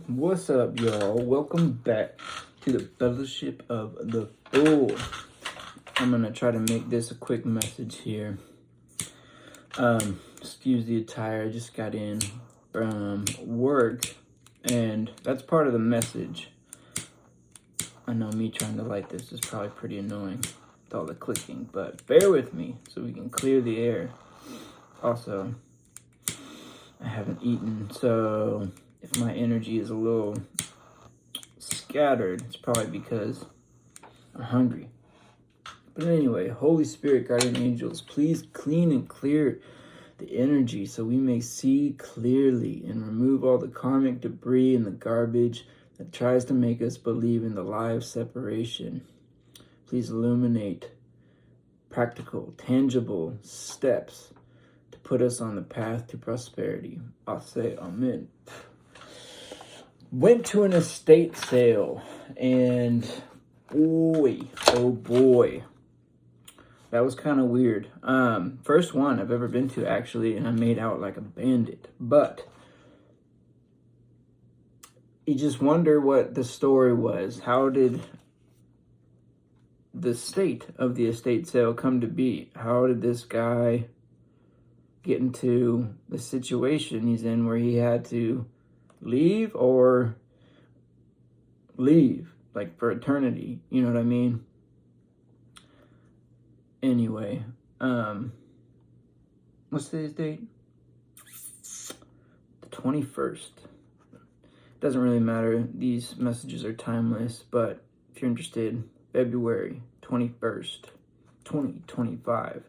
What's up, y'all? Welcome back to the Fellowship of the Fool. I'm gonna try to make this a quick message here. Excuse the attire. I just got in from work, and that's part of the message. I know me trying to light this is probably pretty annoying with all the clicking, but bear with me so we can clear the air. Also, I haven't eaten, so if my energy is a little scattered, it's probably because I'm hungry. But anyway, Holy Spirit, guardian angels, please clean and clear the energy so we may see clearly and remove all the karmic debris and the garbage that tries to make us believe in the lie of separation. Please illuminate practical, tangible steps to put us on the path to prosperity. I'll say amen. Went to an estate sale, and boy, oh boy, that was kind of weird. First one I've ever been to, actually, and I made out like a bandit. But you just wonder what the story was. How did the state of the estate sale come to be? How did this guy get into the situation he's in where he had to leave or leave like for eternity? You know what I mean? Anyway, what's today's date? The 21st. Doesn't really matter. These messages are timeless, but if you're interested, February 21st, 2025.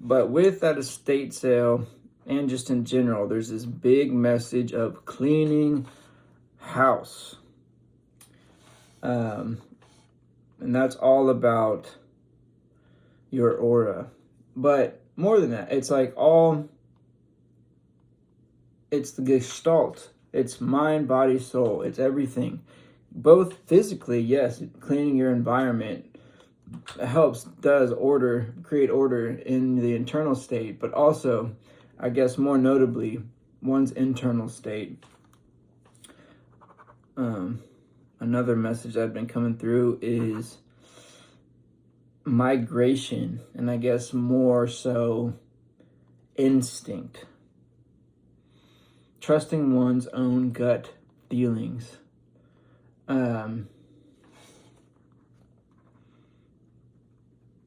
But with that estate sale, and just in general, there's this big message of cleaning house. And that's all about your aura. But more than that, it's like it's the gestalt. It's mind, body, soul. It's everything. Both physically, yes, cleaning your environment does create order in the internal state, but also, I guess more notably, one's internal state. Another message I've been coming through is migration, and I guess more so instinct. Trusting one's own gut feelings.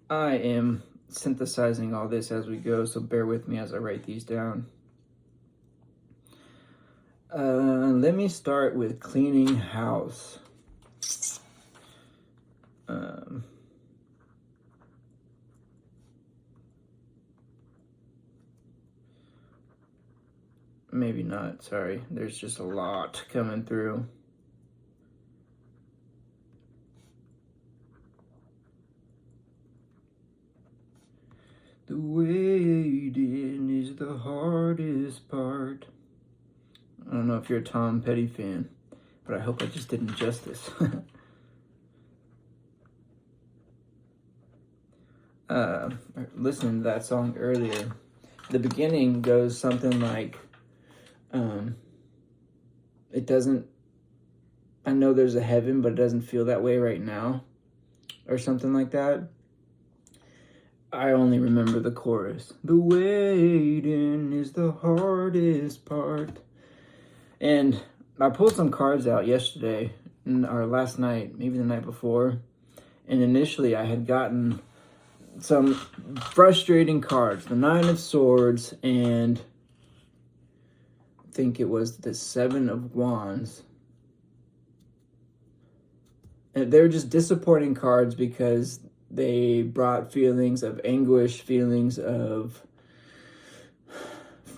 I am synthesizing all this as we go, so bear with me as I write these down. Let me start with cleaning house. Maybe not, sorry. There's just a lot coming through. The waiting is the hardest part. I don't know if you're a Tom Petty fan, but I hope I just did him justice. Listening to that song earlier, the beginning goes something like, I know there's a heaven, but it doesn't feel that way right now, or something like that. I only remember the chorus. The waiting is the hardest part. And I pulled some cards out yesterday, or last night, maybe the night before. And initially I had gotten some frustrating cards. The 9 of Swords, and I think it was the 7 of Wands. And they were just disappointing cards because they brought feelings of anguish, feelings of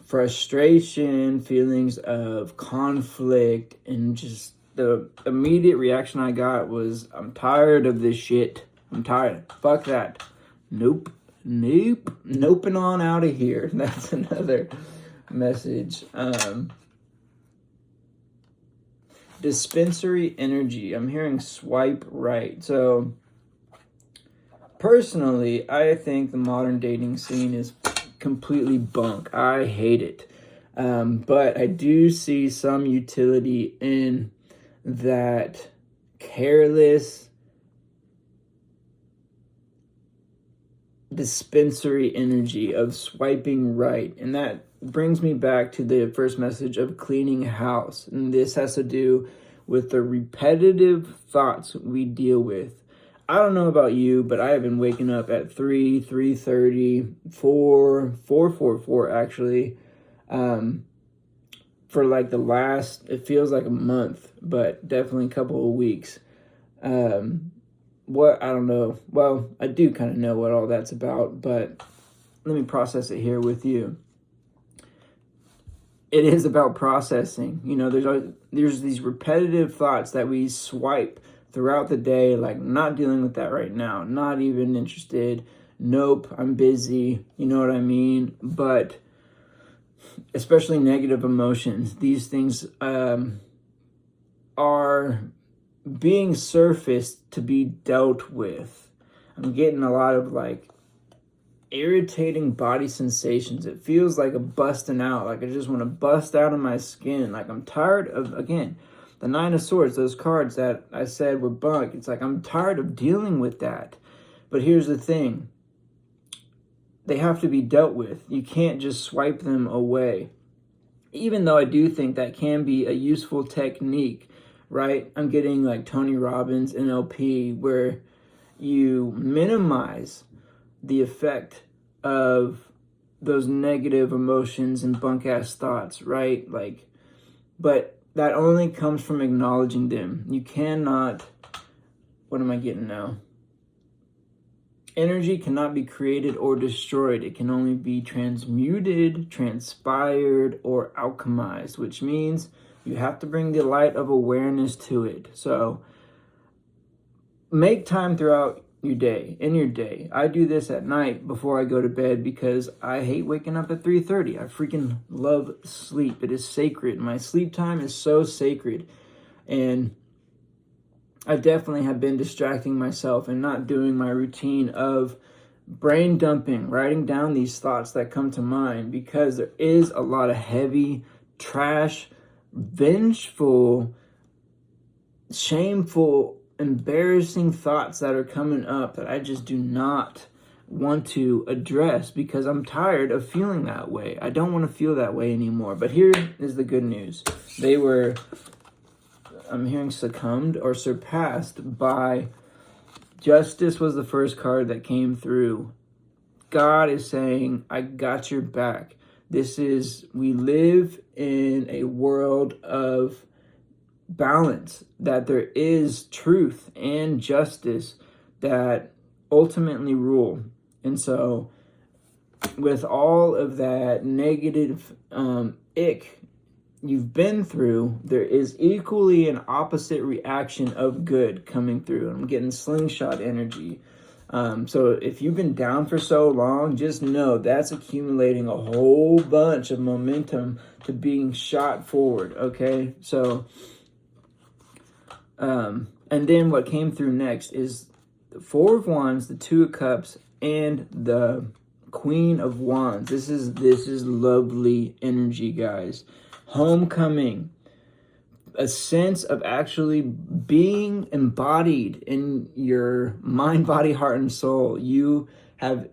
frustration, feelings of conflict, and just the immediate reaction I got was, I'm tired of this shit. I'm tired. Fuck that. Nope. Noping on out of here. That's another message. Dispensary energy. I'm hearing swipe right. So personally, I think the modern dating scene is completely bunk. I hate it. But I do see some utility in that careless dispensary energy of swiping right. And that brings me back to the first message of cleaning house. And this has to do with the repetitive thoughts we deal with. I don't know about you, but I have been waking up at 3, 3:30, 4:44 actually, for like the last, it feels like a month, but definitely a couple of weeks. What, I don't know. Well, I do kind of know what all that's about, but let me process it here with you. It is about processing. You know, there's these repetitive thoughts that we swipe throughout the day, like not dealing with that right now, not even interested. Nope, I'm busy. You know what I mean? But especially negative emotions, these things are being surfaced to be dealt with. I'm getting a lot of like irritating body sensations. It feels like a busting out, like I just want to bust out of my skin. Like I'm tired of, again, the Nine of Swords, those cards that I said were bunk. It's like I'm tired of dealing with that. But here's the thing. They have to be dealt with. You can't just swipe them away. Even though I do think that can be a useful technique, right? I'm getting like Tony Robbins NLP, where you minimize the effect of those negative emotions and bunk ass thoughts, right? Like, but that only comes from acknowledging them. You cannot, what am I getting now? Energy cannot be created or destroyed. It can only be transmuted, transpired, or alchemized, which means you have to bring the light of awareness to it. So make time throughout your day, in your day. I do this at night before I go to bed because I hate waking up at 3:30. I freaking love sleep. It is sacred. My sleep time is so sacred. And I definitely have been distracting myself and not doing my routine of brain dumping, writing down these thoughts that come to mind, because there is a lot of heavy, trash, vengeful, shameful, embarrassing thoughts that are coming up that I just do not want to address because I'm tired of feeling that way. I don't want to feel that way anymore. But here is the good news. They were, I'm hearing, succumbed or surpassed by justice. Was the first card that came through. God is saying, I got your back. We live in a world of balance, that there is truth and justice that ultimately rule. And so with all of that negative ick you've been through, there is equally an opposite reaction of good coming through. I'm getting slingshot energy. So if you've been down for so long, just know that's accumulating a whole bunch of momentum to being shot forward, okay? So, and then what came through next is the Four of Wands, the Two of Cups, and the Queen of Wands. This is lovely energy, guys. Homecoming, a sense of actually being embodied in your mind, body, heart, and soul. You have,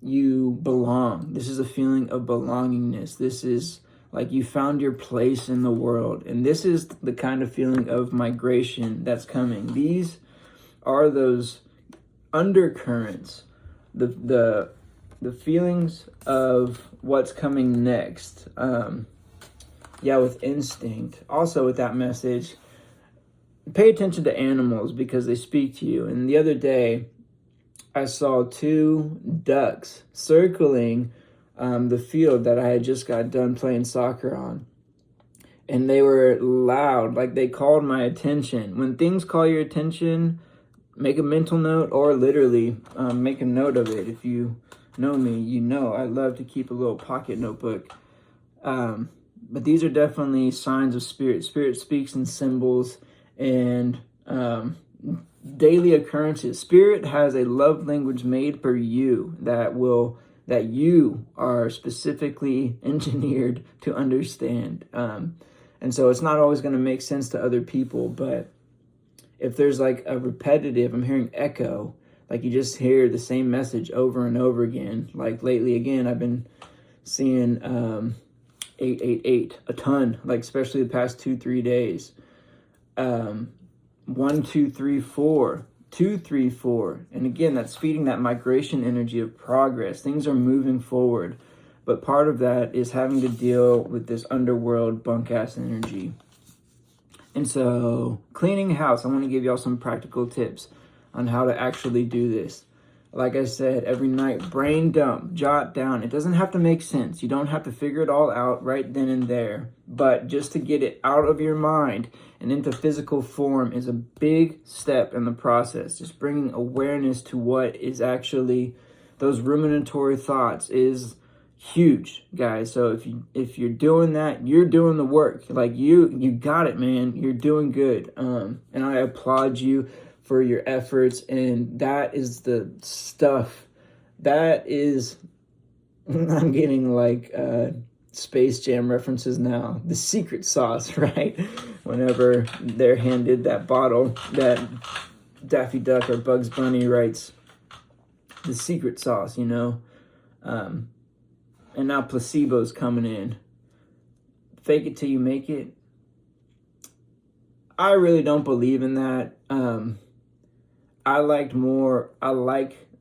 you belong. This is a feeling of belongingness. This is like you found your place in the world. And this is the kind of feeling of migration that's coming. These are those undercurrents, the feelings of what's coming next. Yeah, with instinct. Also with that message, pay attention to animals because they speak to you. And the other day, I saw 2 ducks circling the field that I had just got done playing soccer on. And they were loud, like they called my attention. When things call your attention, make a mental note or literally make a note of it. If you know me, you know I love to keep a little pocket notebook. But these are definitely signs of spirit. Spirit speaks in symbols and daily occurrences. Spirit has a love language made for you that that you are specifically engineered to understand. And so it's not always going to make sense to other people, but if there's like a repetitive, I'm hearing echo, like you just hear the same message over and over again. Like lately, again, I've been seeing 888 a ton, like especially the past 2-3 days. 1 2 3 4 2 3 4, and again, that's feeding that migration energy of progress. Things are moving forward, but part of that is having to deal with this underworld bunk ass energy. And so cleaning house, I want to give y'all some practical tips on how to actually do this. Like I said, every night, brain dump, jot down. It doesn't have to make sense. You don't have to figure it all out right then and there. But just to get it out of your mind and into physical form is a big step in the process. Just bringing awareness to what is actually those ruminatory thoughts is huge, guys. So if you're doing that, you're doing the work. Like you got it, man. You're doing good. And I applaud you for your efforts, and that is the stuff that is I'm getting like Space Jam references now, the secret sauce, right? Whenever they're handed that bottle that Daffy Duck or Bugs Bunny writes the secret sauce, you know. And now placebo's coming in. Fake it till you make it. I really don't believe in that. I like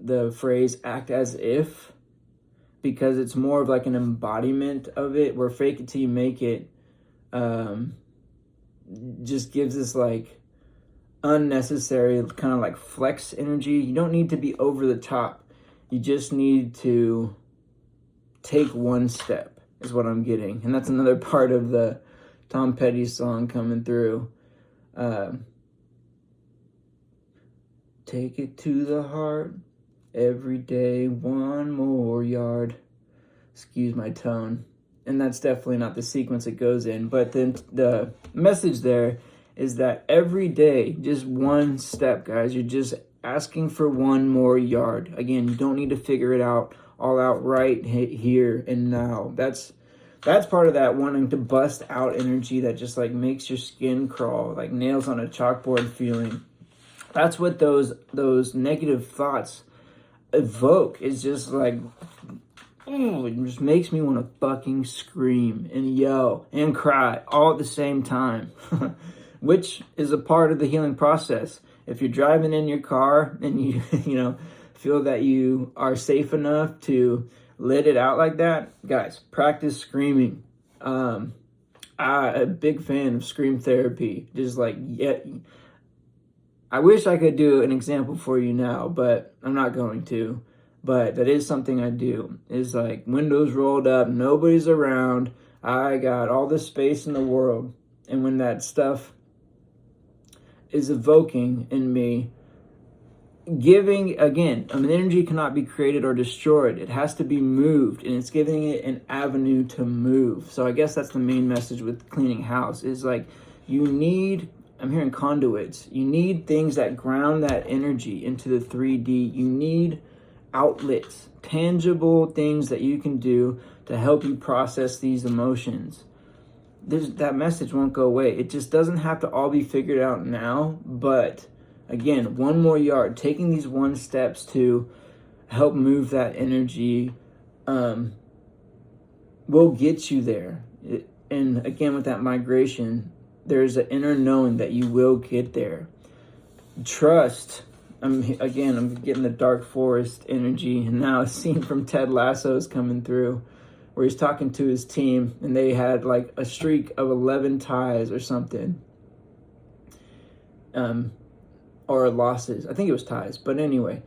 the phrase act as if, because it's more of like an embodiment of it, where fake it till you make it just gives this like unnecessary kind of like flex energy. You don't need to be over the top. You just need to take one step is what I'm getting. And that's another part of the Tom Petty song coming through. Take it to the heart, every day, one more yard. Excuse my tone. And that's definitely not the sequence it goes in. But then the message there is that every day, just one step, guys. You're just asking for one more yard. Again, you don't need to figure it out all out right here and now. That's part of that wanting to bust out energy that just like makes your skin crawl, like nails on a chalkboard feeling. That's what those negative thoughts evoke. It's just like, it just makes me want to fucking scream and yell and cry all at the same time, which is a part of the healing process. If you're driving in your car and you feel that you are safe enough to let it out like that, guys, practice screaming. I'm a big fan of scream therapy. Just like, I wish I could do an example for you now, but I'm not going to. But that is something I do. Is like windows rolled up, nobody's around. I got all the space in the world. And when that stuff is evoking in me, giving, again, an energy cannot be created or destroyed. It has to be moved, and it's giving it an avenue to move. So I guess that's the main message with cleaning house is like you need, I'm hearing conduits. You need things that ground that energy into the 3D. You need outlets, tangible things that you can do to help you process these emotions. That message won't go away. It just doesn't have to all be figured out now, but again, one more yard, taking these one steps to help move that energy will get you there. And again, with that migration, there's an inner knowing that you will get there. Trust. I'm getting the dark forest energy, and now a scene from Ted Lasso is coming through where he's talking to his team, and they had like a streak of 11 ties or something. Or losses. I think it was ties. But anyway,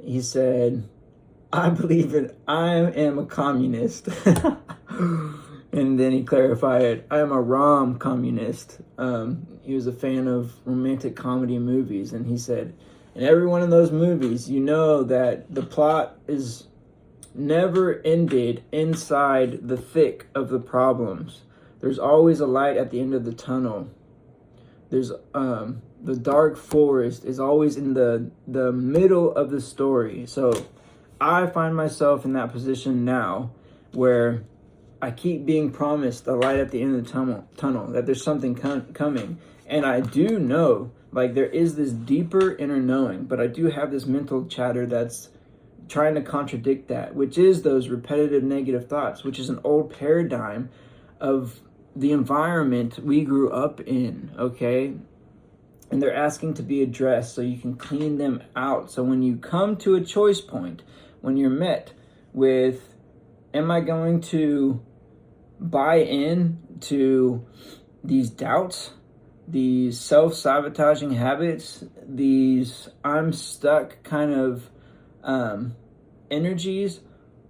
he said, I am a communist. And then he clarified, I am a rom communist. He was a fan of romantic comedy movies. And he said, in every one of those movies, you know that the plot is never ended inside the thick of the problems. There's always a light at the end of the tunnel. There's the dark forest is always in the middle of the story. So I find myself in that position now where I keep being promised the light at the end of the tunnel, that there's something coming. And I do know, like, there is this deeper inner knowing, but I do have this mental chatter that's trying to contradict that, which is those repetitive negative thoughts, which is an old paradigm of the environment we grew up in, okay? And they're asking to be addressed so you can clean them out. So when you come to a choice point, when you're met with, am I going to buy in to these doubts, these self-sabotaging habits, these I'm stuck kind of energies,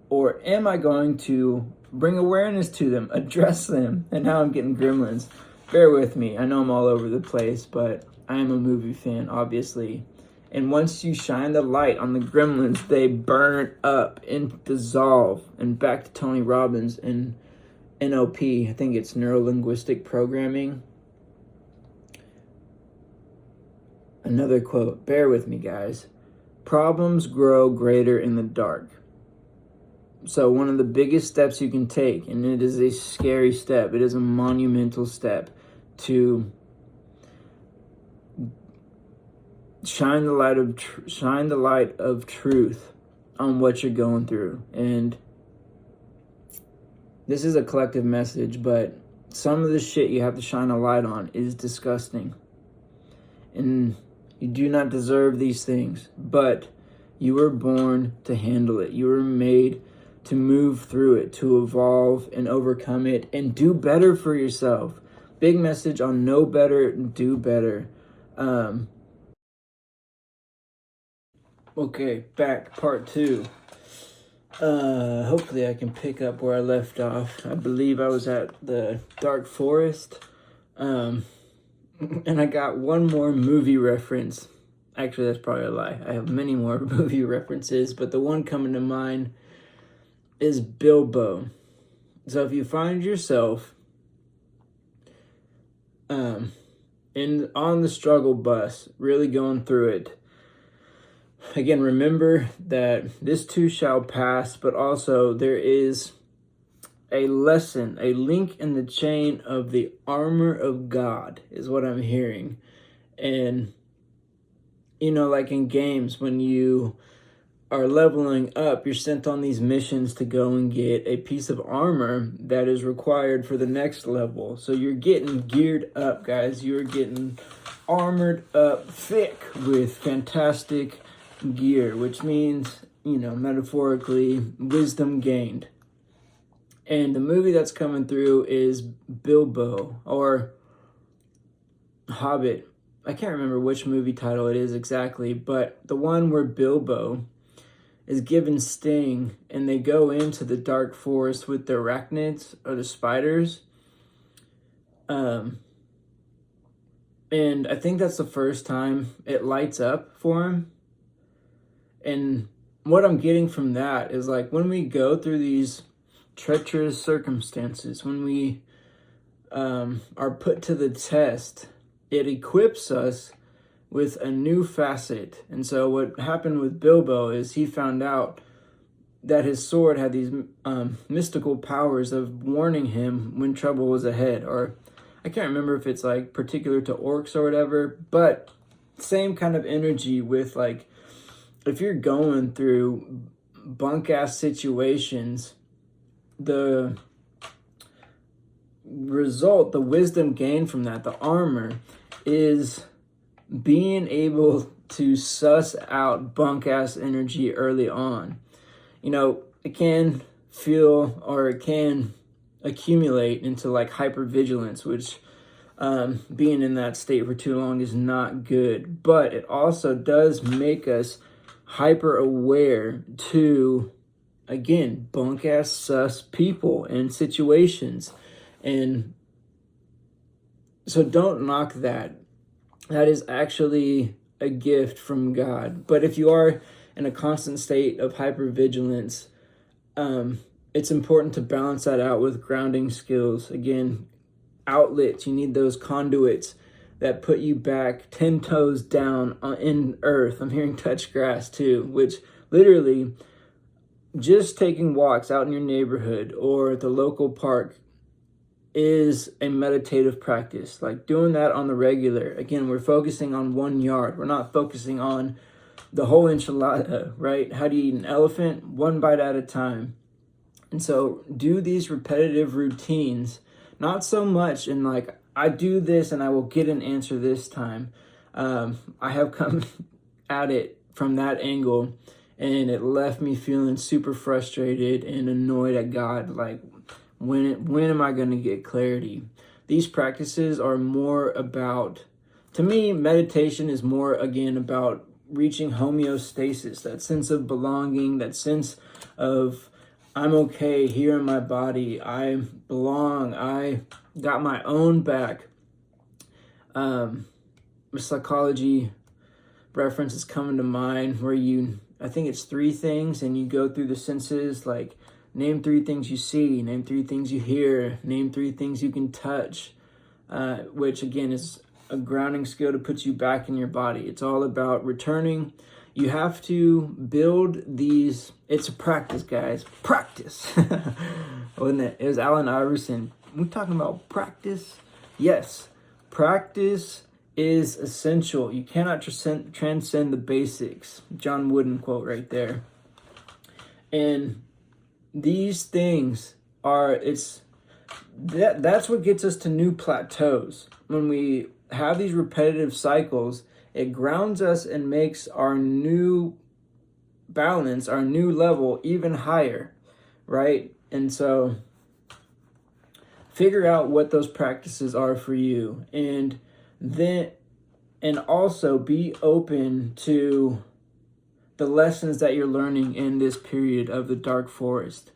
or am I going to bring awareness to them, address them? And now I'm getting gremlins. Bear with me. I know I'm all over the place, but I am a movie fan, obviously. And once you shine the light on the gremlins, they burn up and dissolve. And back to Tony Robbins and NLP, I think it's neuro-linguistic programming. Another quote, bear with me, guys. Problems grow greater in the dark. So one of the biggest steps you can take, and it is a scary step, it is a monumental step to shine the light of truth on what you're going through. And this is a collective message, but some of the shit you have to shine a light on is disgusting. And you do not deserve these things, but you were born to handle it. You were made to move through it, to evolve and overcome it, and do better for yourself. Big message on know better, do better. Okay, back, part 2. Hopefully I can pick up where I left off. I believe I was at the Dark Forest. And I got one more movie reference. Actually, that's probably a lie. I have many more movie references, but the one coming to mind is Bilbo. So if you find yourself on the struggle bus, really going through it, again, remember that this too shall pass, but also there is a lesson, a link in the chain of the armor of God is what I'm hearing. And, you know, like in games, when you are leveling up, you're sent on these missions to go and get a piece of armor that is required for the next level. So you're getting geared up, guys. You're getting armored up thick with fantastic gear, which means, you know, metaphorically, wisdom gained. And the movie that's coming through is Bilbo, or Hobbit. I can't remember which movie title it is exactly, but the one where Bilbo is given Sting and they go into the dark forest with the arachnids, or the spiders. And I think that's the first time it lights up for him. And what I'm getting from that is, like, when we go through these treacherous circumstances, when we are put to the test, it equips us with a new facet. And so what happened with Bilbo is he found out that his sword had these mystical powers of warning him when trouble was ahead. Or I can't remember if it's like particular to orcs or whatever, but same kind of energy with, like, if you're going through bunk ass situations, the result, the wisdom gained from that, the armor, is being able to suss out bunk ass energy early on. You know, it can feel, or it can accumulate into like hypervigilance, which being in that state for too long is not good. But it also does make us hyper aware to, again, bunk ass sus people and situations. And so don't knock that. That is actually a gift from God. But if you are in a constant state of hypervigilance, it's important to balance that out with grounding skills. Again, outlets, you need those conduits that put you back 10 toes down in earth. I'm hearing touch grass too, which literally just taking walks out in your neighborhood or the local park is a meditative practice. Like doing that on the regular. Again, we're focusing on 1 yard. We're not focusing on the whole enchilada, right? How do you eat an elephant? 1 bite at a time. And so do these repetitive routines, not so much in like, I do this and I will get an answer this time. I have come at it from that angle, and it left me feeling super frustrated and annoyed at God. Like, when am I going to get clarity? These practices are more about, to me, meditation is more, again, about reaching homeostasis, that sense of belonging, that sense of I'm okay here in my body. I belong. I got my own back. Psychology reference is coming to mind where I think it's 3 things, and you go through the senses, like name 3 things you see, name 3 things you hear, name 3 things you can touch, which again is a grounding skill to put you back in your body. It's all about returning. You have to build these. It's a practice, guys. Practice. Wasn't it? It was Allen Iverson. We're talking about practice. Yes, practice is essential. You cannot transcend the basics. John Wooden quote right there. And these things are, that's what gets us to new plateaus. When we have these repetitive cycles, it grounds us and makes our new balance, our new level even higher, right? And so figure out what those practices are for you, and also be open to the lessons that you're learning in this period of the dark forest.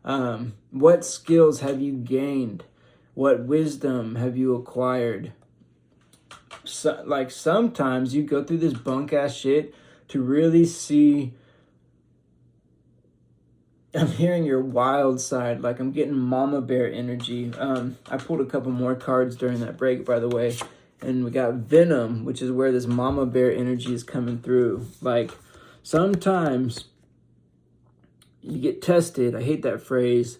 What skills have you gained? What wisdom have you acquired? So, like, sometimes you go through this bunk ass shit to really see. I'm hearing your wild side. Like, I'm getting mama bear energy. I pulled a couple more cards during that break, by the way, and we got Venom, which is where this mama bear energy is coming through. Like, sometimes you get tested. I hate that phrase.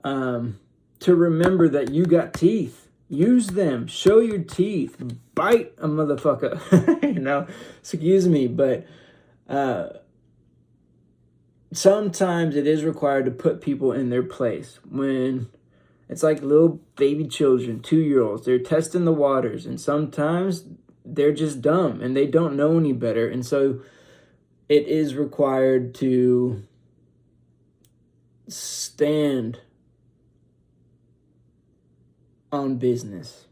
To remember that you got teeth. Use them. Show your teeth. Bite a motherfucker. Excuse me, but sometimes it is required to put people in their place. When it's like little baby children, 2-year-olds, they're testing the waters, and sometimes they're just dumb and they don't know any better. And so it is required to stand on business.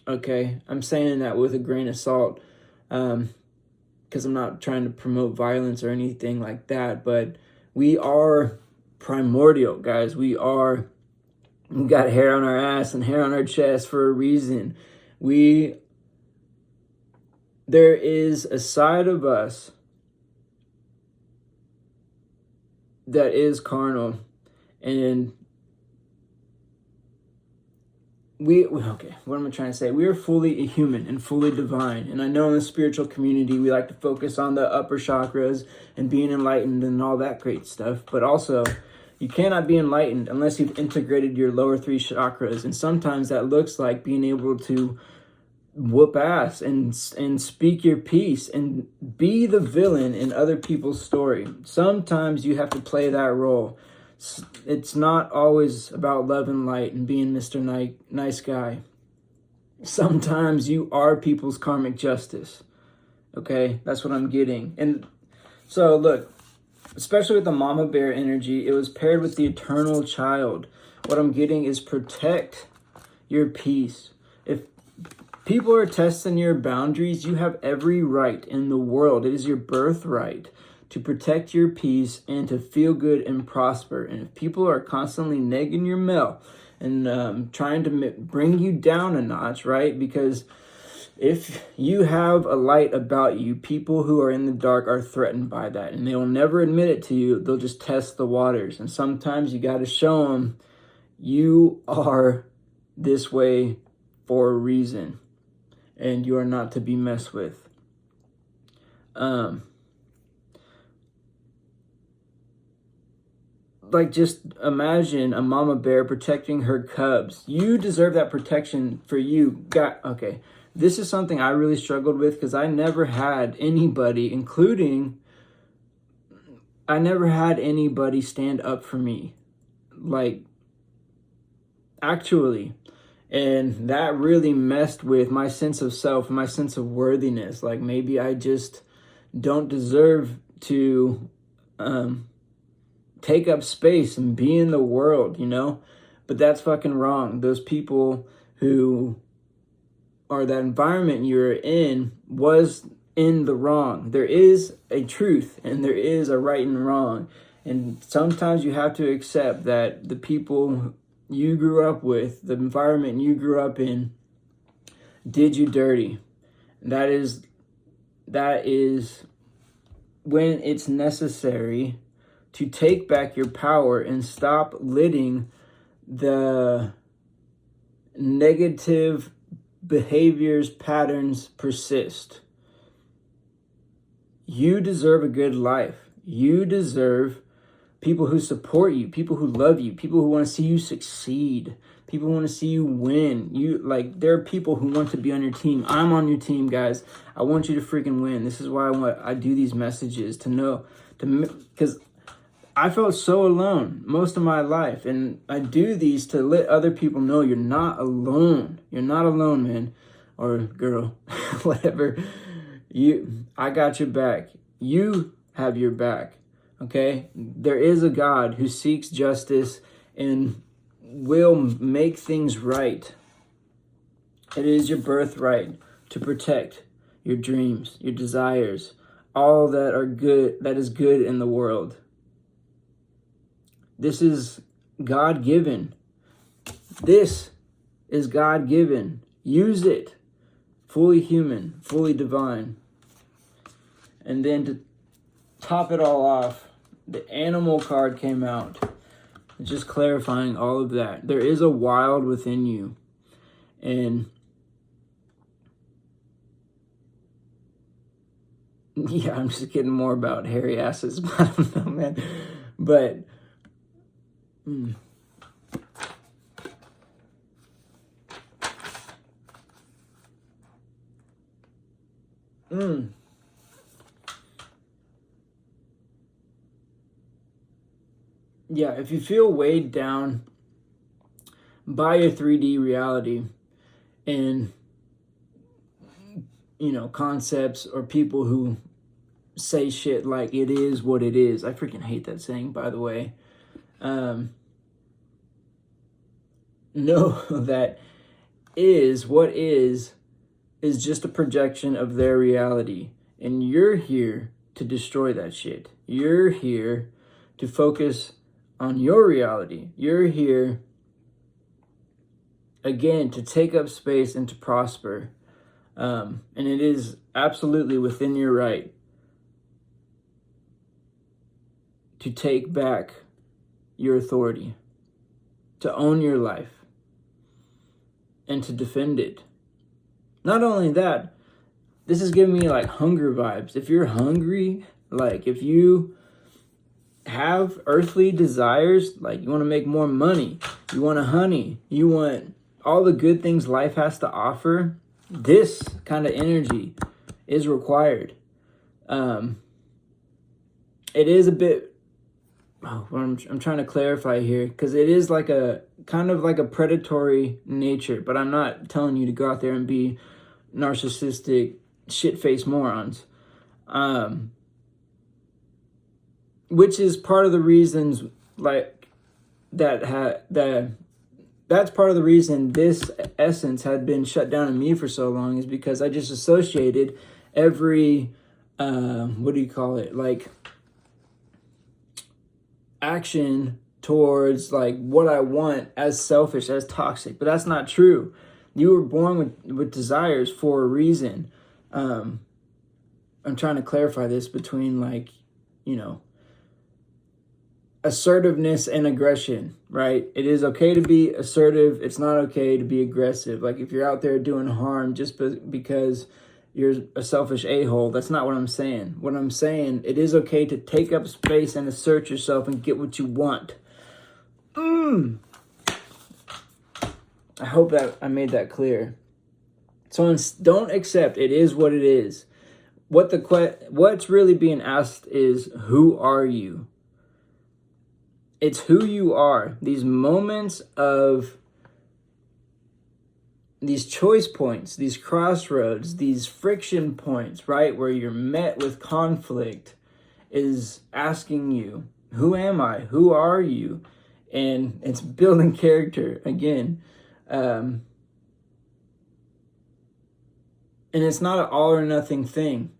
Okay, I'm saying that with a grain of salt, because I'm not trying to promote violence or anything like that, but we are primordial, guys. We got hair on our ass and hair on our chest for a reason. There is a side of us that is carnal, and what am I trying to say? We are fully human and fully divine. And I know in the spiritual community, we like to focus on the upper chakras and being enlightened and all that great stuff. But also, you cannot be enlightened unless you've integrated your lower 3 chakras. And sometimes that looks like being able to whoop ass and speak your piece and be the villain in other people's story. Sometimes you have to play that role. It's not always about love and light and being Mr. Nice Guy. Sometimes you are people's karmic justice. Okay, that's what I'm getting. And so look, especially with the mama bear energy, it was paired with the eternal child. What I'm getting is protect your peace. If people are testing your boundaries, you have every right in the world. It is your birthright to protect your peace and to feel good and prosper. And if people are constantly negging your mail and trying to bring you down a notch, right? Because if you have a light about you, people who are in the dark are threatened by that, and they will never admit it to you. They'll just test the waters. And sometimes you got to show them you are this way for a reason, and you are not to be messed with. like, just imagine a mama bear protecting her cubs. You deserve that protection for you. Okay. This is something I really struggled with because I never had anybody, stand up for me. Like, actually. And that really messed with my sense of self, my sense of worthiness. Like, maybe I just don't deserve to take up space and be in the world, you know? But that's fucking wrong. Those people who are that environment you're in was in the wrong. There is a truth and there is a right and wrong. And sometimes you have to accept that the people you grew up with, the environment you grew up in, did you dirty. That is when it's necessary to take back your power and stop letting the negative behaviors, patterns persist. You deserve a good life. You deserve people who support you, people who love you, people who want to see you succeed, people who want to see you win. There are people who want to be on your team. I'm on your team, guys. I want you to freaking win. This is why I do these messages, because I felt so alone most of my life, and I do these to let other people know you're not alone. You're not alone, man, or girl, whatever. I got your back. You have your back. Okay? There is a God who seeks justice and will make things right. It is your birthright to protect your dreams, your desires, all that are good, that is good in the world. This is God-given. This is God-given. Use it. Fully human, fully divine. And then to top it all off, the animal card came out. Just clarifying all of that. There is a wild within you. And yeah, I'm just getting more about hairy asses. I don't know, man. But yeah, if you feel weighed down by your 3D reality and, concepts or people who say shit like it is what it is. I freaking hate that saying, by the way. Know that what is just a projection of their reality. And you're here to destroy that shit. You're here to focus on your reality. You're here, again, to take up space and to prosper. And it is absolutely within your right to take back your authority, to own your life, and to defend it. Not only that, this is giving me like hunger vibes. If you're hungry, like if you have earthly desires, like you want to make more money, you want a honey, you want all the good things life has to offer, this kind of energy is required. It is a bit, I'm trying to clarify here, because it is like a kind of like a predatory nature, but I'm not telling you to go out there and be narcissistic, shit-faced morons. Which is part of the reasons, like, that's part of the reason this essence had been shut down in me for so long, is because I just associated every, like, action towards, like, what I want as selfish, as toxic. But that's not true. You were born with desires for a reason. I'm trying to clarify this between, like, assertiveness and aggression, right? It is okay to be assertive. It's not okay to be aggressive. Like if you're out there doing harm just because you're a selfish a-hole. That's not what I'm saying. What I'm saying, it is okay to take up space and assert yourself and get what you want. I hope that I made that clear. So don't accept it is what it is. What's really being asked is, who are you? It's who you are. These moments of these choice points, these crossroads, these friction points, right, where you're met with conflict, is asking you, who am I? Who are you? And it's building character again. And it's not an all or nothing thing.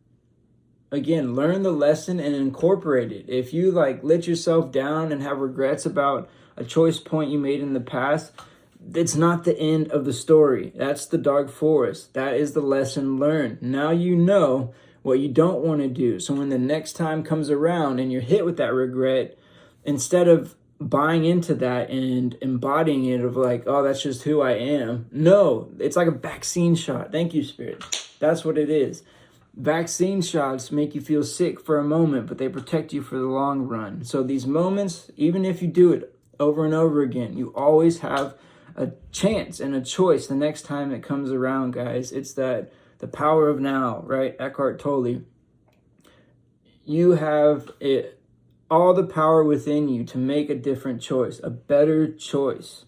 Again, learn the lesson and incorporate it. If you let yourself down and have regrets about a choice point you made in the past, it's not the end of the story. That's the dark forest. That is the lesson learned. Now you know what you don't want to do. So when the next time comes around and you're hit with that regret, instead of buying into that and embodying it of oh, that's just who I am. No, it's like a vaccine shot. Thank you, Spirit. That's what it is. Vaccine shots make you feel sick for a moment, but they protect you for the long run. So these moments, even if you do it over and over again, you always have a chance and a choice the next time it comes around, guys. It's the power of now, right? Eckhart Tolle. You have all the power within you to make a different choice, a better choice.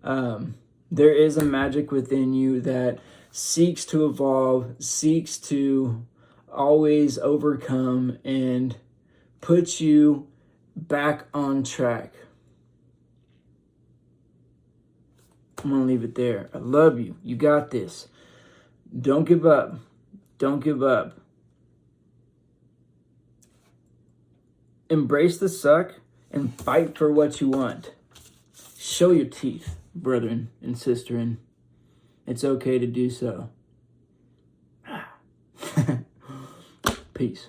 There is a magic within you that seeks to evolve, seeks to always overcome and put you back on track. I'm going to leave it there. I love you. You got this. Don't give up. Don't give up. Embrace the suck and fight for what you want. Show your teeth, brethren and sisterin. It's okay to do so. Peace.